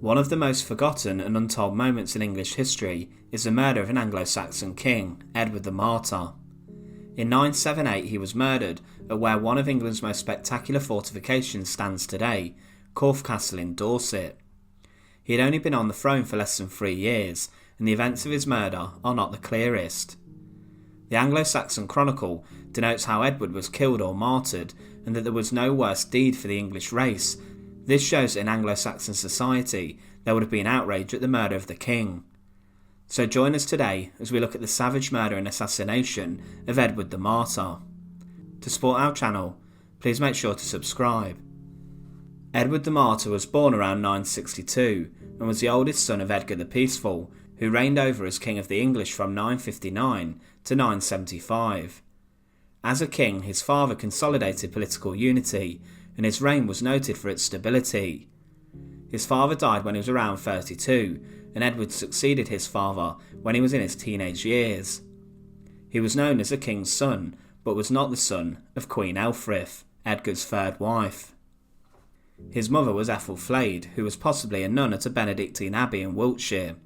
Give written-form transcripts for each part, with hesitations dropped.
One of the most forgotten and untold moments in English history is the murder of an Anglo-Saxon king, Edward the Martyr. In 978 he was murdered at where one of England's most spectacular fortifications stands today, Corfe Castle in Dorset. He had only been on the throne for less than 3 years, and the events of his murder are not the clearest. The Anglo-Saxon Chronicle denotes how Edward was killed or martyred, and that there was no worse deed for the English race. This shows that in Anglo-Saxon society there would have been outrage at the murder of the king. So join us today as we look at the savage murder and assassination of Edward the Martyr. To support our channel, please make sure to subscribe. Edward the Martyr was born around 962 and was the oldest son of Edgar the Peaceful, who reigned over as king of the English from 959 to 975. As a king, his father consolidated political unity, and his reign was noted for its stability. His father died when he was around 32, and Edward succeeded his father when he was in his teenage years. He was known as a king's son, but was not the son of Queen Aelfthryth, Edgar's third wife. His mother was Aethelred, who was possibly a nun at a Benedictine abbey in Wiltshire.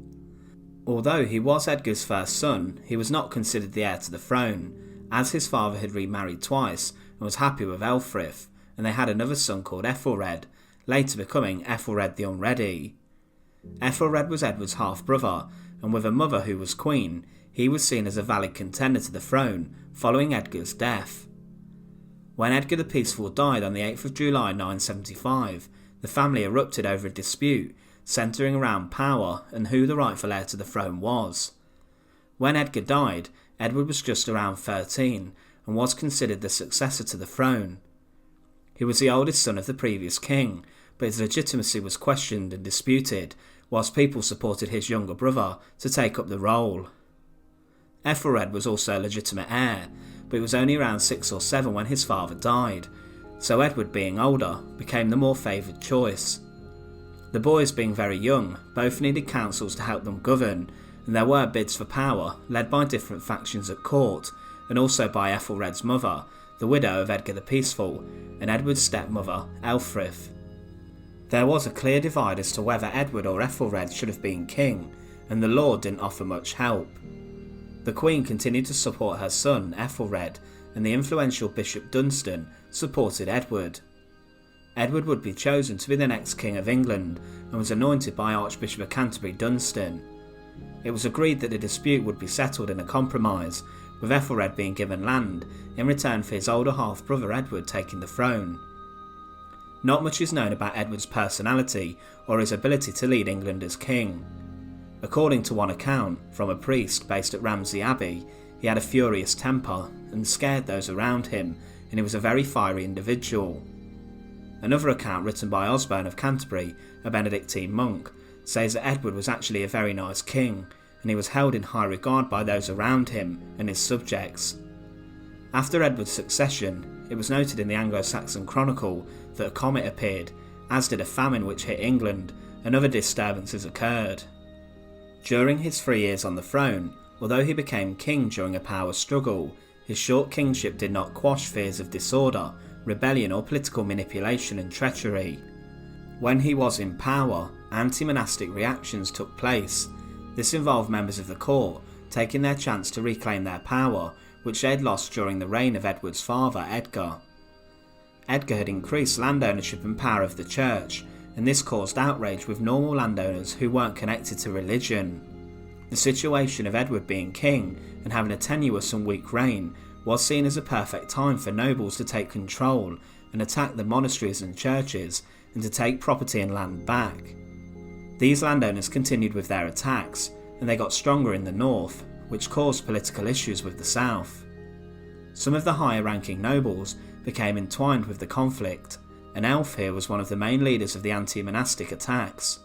Although he was Edgar's first son, he was not considered the heir to the throne, as his father had remarried twice and was happy with Aelfthryth, and they had another son called Aethelred, later becoming Aethelred the Unready. Aethelred was Edward's half-brother, and with a mother who was queen, he was seen as a valid contender to the throne following Edgar's death. When Edgar the Peaceful died on the 8th of July 975, the family erupted over a dispute centering around power and who the rightful heir to the throne was. When Edgar died, Edward was just around 13 and was considered the successor to the throne. He was the oldest son of the previous king, but his legitimacy was questioned and disputed, whilst people supported his younger brother to take up the role. Aethelred was also a legitimate heir, but he was only around 6 or 7 when his father died, so Edward, being older, became the more favoured choice. The boys, being very young, both needed councils to help them govern, and there were bids for power led by different factions at court, and also by Aethelred's mother, the widow of Edgar the Peaceful, and Edward's stepmother, Aelfthryth. There was a clear divide as to whether Edward or Aethelred should have been king, and the law didn't offer much help. The Queen continued to support her son, Aethelred, and the influential Bishop Dunstan supported Edward. Edward would be chosen to be the next King of England, and was anointed by Archbishop of Canterbury Dunstan. It was agreed that the dispute would be settled in a compromise, with Aethelred being given land in return for his older half-brother Edward taking the throne. Not much is known about Edward's personality or his ability to lead England as king. According to one account, from a priest based at Ramsey Abbey, he had a furious temper and scared those around him, and he was a very fiery individual. Another account written by Osberne of Canterbury, a Benedictine monk, says that Edward was actually a very nice king, and he was held in high regard by those around him and his subjects. After Edward's succession, it was noted in the Anglo-Saxon Chronicle that a comet appeared, as did a famine which hit England, and other disturbances occurred. During his 3 years on the throne, although he became king during a power struggle, his short kingship did not quash fears of disorder, rebellion or political manipulation and treachery. When he was in power, anti-monastic reactions took place. This involved members of the court taking their chance to reclaim their power, which they had lost during the reign of Edward's father, Edgar. Edgar had increased land ownership and power of the church, and this caused outrage with normal landowners who weren't connected to religion. The situation of Edward being king and having a tenuous and weak reign was seen as a perfect time for nobles to take control and attack the monasteries and churches, and to take property and land back. These landowners continued with their attacks, and they got stronger in the north, which caused political issues with the south. Some of the higher ranking nobles became entwined with the conflict, and Aelfthryth was one of the main leaders of the anti-monastic attacks.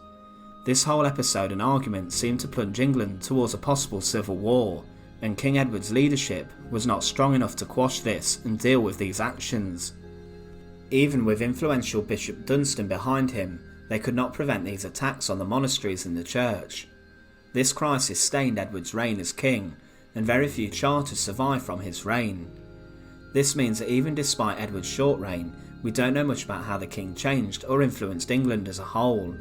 This whole episode and argument seemed to plunge England towards a possible civil war, and King Edward's leadership was not strong enough to quash this and deal with these actions. Even with influential Bishop Dunstan behind him, they could not prevent these attacks on the monasteries and the church. This crisis stained Edward's reign as king, and very few charters survive from his reign. This means that even despite Edward's short reign, we don't know much about how the king changed or influenced England as a whole.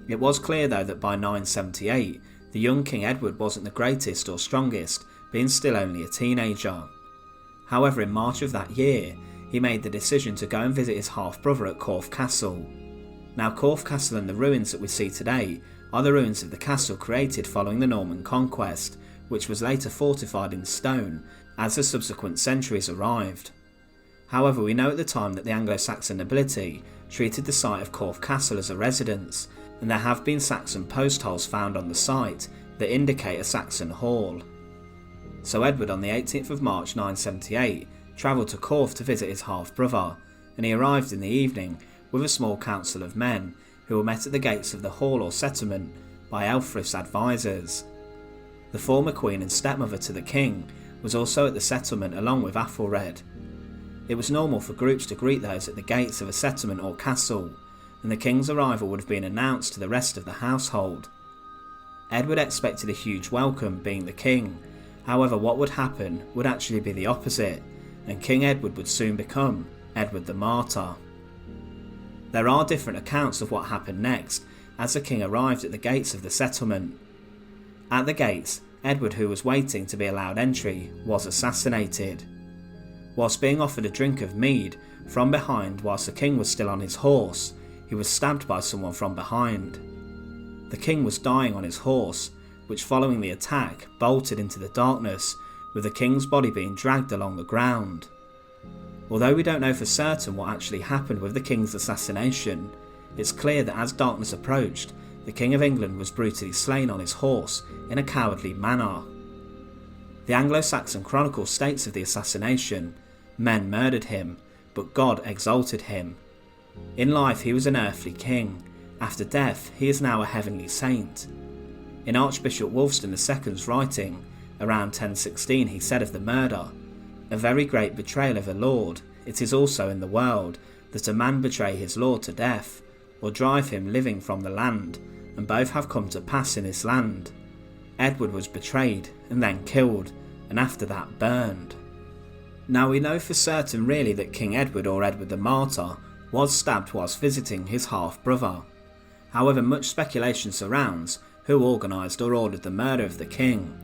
It was clear though that by 978, the young King Edward wasn't the greatest or strongest, being still only a teenager. However, in March of that year, he made the decision to go and visit his half-brother at Corfe Castle. Now Corfe Castle and the ruins that we see today are the ruins of the castle created following the Norman conquest, which was later fortified in stone as the subsequent centuries arrived. However, we know at the time that the Anglo-Saxon nobility treated the site of Corfe Castle as a residence, and there have been Saxon post holes found on the site that indicate a Saxon hall. So Edward on the 18th of March 978 travelled to Corfe to visit his half-brother, and he arrived in the evening with a small council of men who were met at the gates of the hall or settlement by Aelfthryth's advisors. The former queen and stepmother to the king was also at the settlement along with Aethelred. It was normal for groups to greet those at the gates of a settlement or castle, and the king's arrival would have been announced to the rest of the household. Edward expected a huge welcome, being the king. However, what would happen would actually be the opposite, and King Edward would soon become Edward the Martyr. There are different accounts of what happened next as the king arrived at the gates of the settlement. At the gates, Edward, who was waiting to be allowed entry, was assassinated. Whilst being offered a drink of mead from behind whilst the king was still on his horse, he was stabbed by someone from behind. The king was dying on his horse, which following the attack bolted into the darkness, with the king's body being dragged along the ground. Although we don't know for certain what actually happened with the king's assassination, it's clear that as darkness approached, the King of England was brutally slain on his horse in a cowardly manner. The Anglo-Saxon Chronicle states of the assassination, "Men murdered him, but God exalted him. In life he was an earthly king, after death he is now a heavenly saint." In Archbishop Wulfstan II's writing, around 1016, he said of the murder, "A very great betrayal of a lord, it is also in the world, that a man betray his lord to death, or drive him living from the land, and both have come to pass in this land. Edward was betrayed, and then killed, and after that burned." Now we know for certain really that King Edward, or Edward the Martyr, was stabbed whilst visiting his half-brother. However, much speculation surrounds who organised or ordered the murder of the king.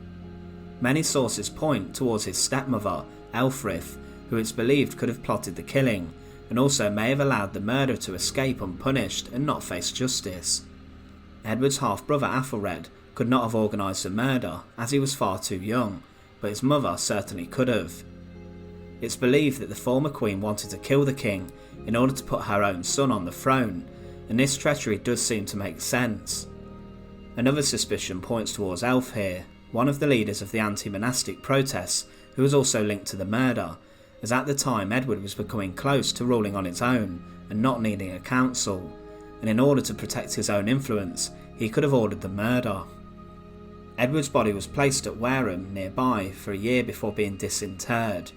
Many sources point towards his stepmother, Aelfthryth, who it's believed could have plotted the killing, and also may have allowed the murderer to escape unpunished and not face justice. Edward's half-brother Aethelred could not have organised the murder as he was far too young, but his mother certainly could have. It's believed that the former queen wanted to kill the king in order to put her own son on the throne, and this treachery does seem to make sense. Another suspicion points towards Aelfthryth, one of the leaders of the anti-monastic protests, who was also linked to the murder, as at the time Edward was becoming close to ruling on his own and not needing a council, and in order to protect his own influence, he could have ordered the murder. Edward's body was placed at Wareham nearby for a year before being disinterred.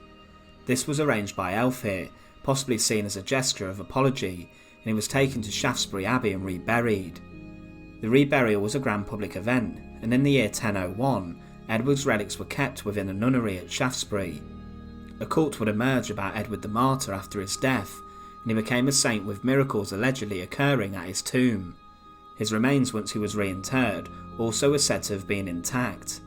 This was arranged by Aelfthryth, possibly seen as a gesture of apology, and he was taken to Shaftesbury Abbey and reburied. The reburial was a grand public event, and in the year 1001, Edward's relics were kept within a nunnery at Shaftesbury. A cult would emerge about Edward the Martyr after his death, and he became a saint with miracles allegedly occurring at his tomb. His remains, once he was reinterred, also were said to have been intact.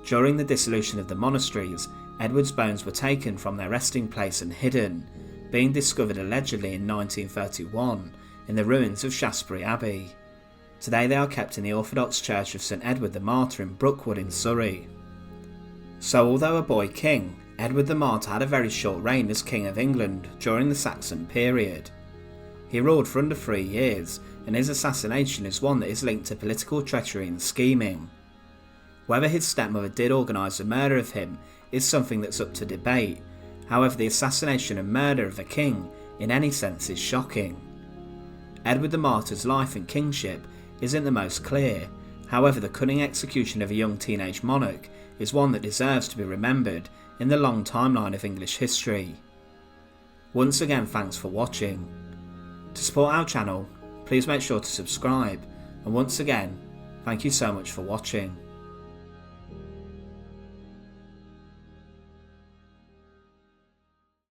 During the dissolution of the monasteries, Edward's bones were taken from their resting place and hidden, being discovered allegedly in 1931 in the ruins of Shaftesbury Abbey. Today they are kept in the Orthodox Church of St Edward the Martyr in Brookwood in Surrey. So although a boy king, Edward the Martyr had a very short reign as King of England during the Saxon period. He ruled for under 3 years, and his assassination is one that is linked to political treachery and scheming. Whether his stepmother did organise the murder of him is something that's up to debate. However, the assassination and murder of a king in any sense is shocking. Edward the Martyr's life and kingship isn't the most clear. However, the cunning execution of a young teenage monarch is one that deserves to be remembered in the long timeline of English history. Once again, thanks for watching. To support our channel, please make sure to subscribe, and once again, thank you so much for watching.